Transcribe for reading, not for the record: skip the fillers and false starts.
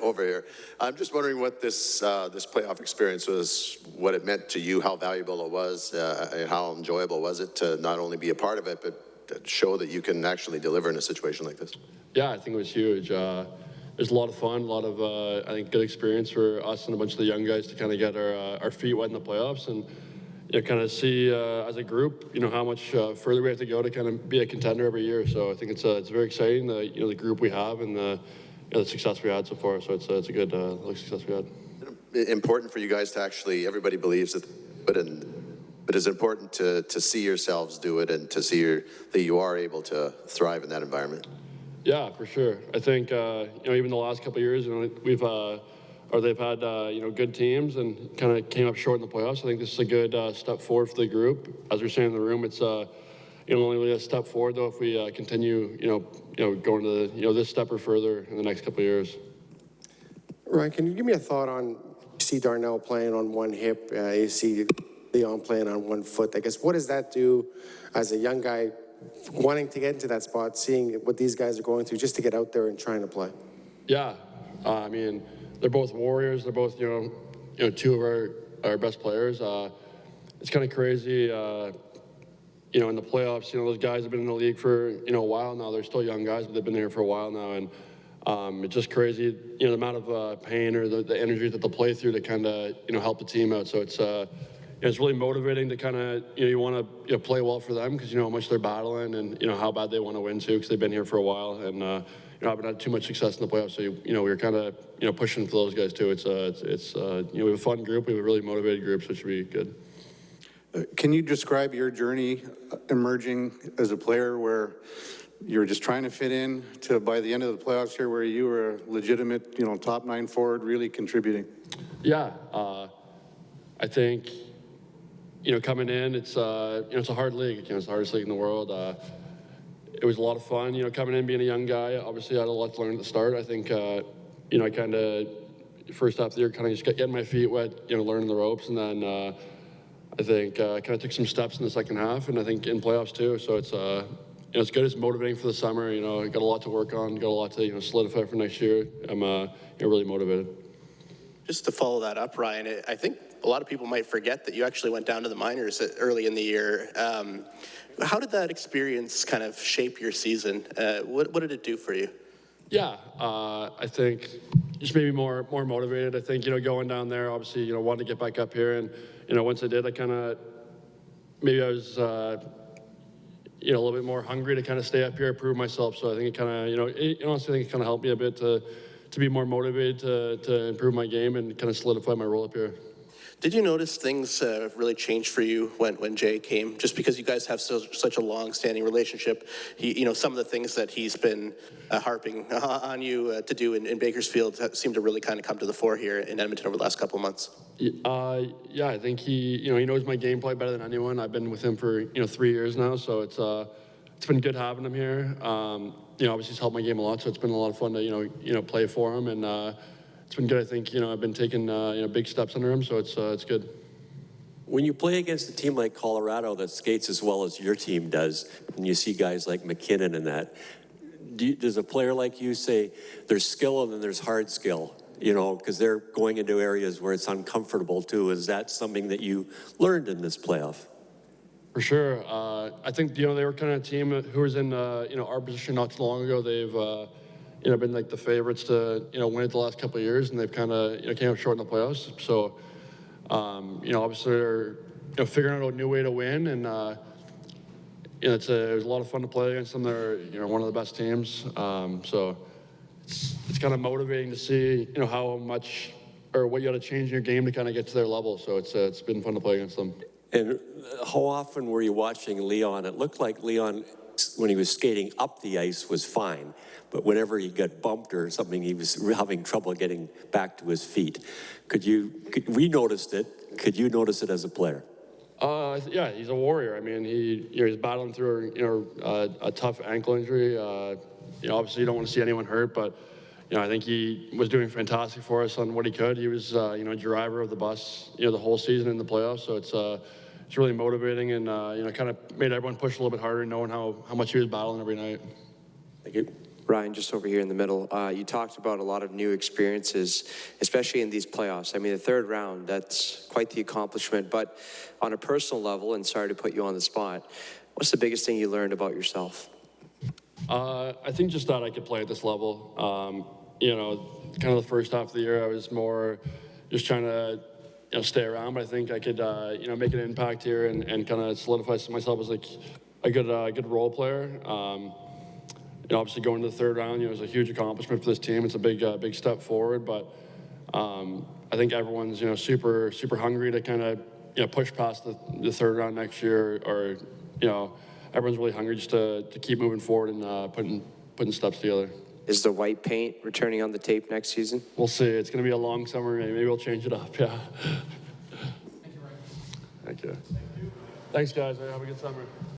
over here. I'm just wondering what this playoff experience was, what it meant to you, how valuable it was, and how enjoyable was it to not only be a part of it, but to show that you can actually deliver in a situation like this? Yeah, I think it was huge. It was a lot of fun, a lot of, I think, good experience for us and a bunch of the young guys to kind of get our feet wet in the playoffs and kind of see as a group, how much further we have to go to kind of be a contender every year. So I think it's very exciting, the group we have and the success we had so far. So it's a good success we had. Important for you guys to actually, everybody believes that, but it's important to see yourselves do it and to see that you are able to thrive in that environment. Yeah, for sure. I think even the last couple of years, they've had good teams and kind of came up short in the playoffs. I think this is a good step forward for the group. As we're saying in the room, it's only really a step forward though if we continue going to this step or further in the next couple of years. Ryan, can you give me a thought on, you see Darnell playing on one hip, you see Leon playing on one foot. I guess what does that do as a young guy wanting to get into that spot, seeing what these guys are going through just to get out there and trying to play? Yeah, I mean, they're both warriors. They're both, two of our best players. It's kind of crazy, in the playoffs, those guys have been in the league for, a while now. They're still young guys, but they've been there for a while now. And it's just crazy, the amount of pain or the energy that they'll play through to kind of, help the team out. So it's really motivating to kind of, you want to play well for them because you know how much they're battling and, how bad they want to win too because they've been here for a while and, haven't had too much success in the playoffs. So, we're kind of, pushing for those guys too. It's we have a fun group. We have a really motivated group, so it should be good. Can you describe your journey emerging as a player where you were just trying to fit in to by the end of the playoffs here where you were a legitimate, top 9 forward, really contributing? Yeah, I think, coming in, it's a hard league. It's the hardest league in the world. It was a lot of fun, coming in, being a young guy. Obviously, I had a lot to learn at the start. I think, I kind of, first half of the year, kind of just getting my feet wet, learning the ropes. And then I think kind of took some steps in the second half, and I think in playoffs too. So it's, it's good. It's motivating for the summer. Got a lot to work on, got a lot to, solidify for next year. I'm really motivated. Just to follow that up, Ryan, I think a lot of people might forget that you actually went down to the minors early in the year. How did that experience kind of shape your season? What did it do for you? Yeah, I think just made me more motivated. I think, going down there, obviously, wanted to get back up here. And, once I did, I kind of, maybe I was, a little bit more hungry to kind of stay up here, prove myself. So I think it kind of, honestly, I think it kind of helped me a bit to be more motivated to improve my game and kind of solidify my role up here. Did you notice things really changed for you when Jay came? Just because you guys have such a long-standing relationship, some of the things that he's been harping on you to do in Bakersfield seem to really kind of come to the fore here in Edmonton over the last couple of months. Yeah, I think he knows my game play better than anyone. I've been with him for 3 years now, so it's been good having him here. Obviously he's helped my game a lot, so it's been a lot of fun to play for him and. It's been good. I think, I've been taking, big steps under him, so it's good. When you play against a team like Colorado that skates as well as your team does, and you see guys like McKinnon and that, does a player like you say there's skill and then there's hard skill, because they're going into areas where it's uncomfortable too? Is that something that you learned in this playoff? For sure. I think, they were kind of a team who was in, our position not too long ago. They've, been like the favorites to, win it the last couple of years, and they've kind of, came up short in the playoffs. So, obviously they're, figuring out a new way to win, and it was a lot of fun to play against them. They're, one of the best teams. So it's kind of motivating to see, how much or what you got to change in your game to kind of get to their level. So it's been fun to play against them. And how often were you watching Leon? It looked like Leon, when he was skating up the ice, was fine. But whenever he got bumped or something, he was having trouble getting back to his feet. We noticed it. Could you notice it as a player? Yeah, he's a warrior. I mean, he's battling through a tough ankle injury. Obviously you don't want to see anyone hurt, but I think he was doing fantastic for us on what he could. He was driver of the bus the whole season in the playoffs. So it's really motivating and kind of made everyone push a little bit harder, knowing how much he was battling every night. Thank you. Ryan, just over here in the middle, you talked about a lot of new experiences, especially in these playoffs. I mean, the third round, that's quite the accomplishment. But on a personal level, and sorry to put you on the spot, what's the biggest thing you learned about yourself? I think just that I could play at this level. You know, kind of the first half of the year, I was more just trying to stay around, but I think I could, make an impact here and kind of solidify myself as like a good role player. Obviously going to the third round, is a huge accomplishment for this team. It's a big step forward, but I think everyone's, super hungry to kind of, push past the third round next year, or, everyone's really hungry just to keep moving forward and putting steps together. Is the white paint returning on the tape next season? We'll see. It's going to be a long summer. Maybe we'll change it up. Yeah. Thank you, Ryan. Thank you. Thanks, guys. Have a good summer.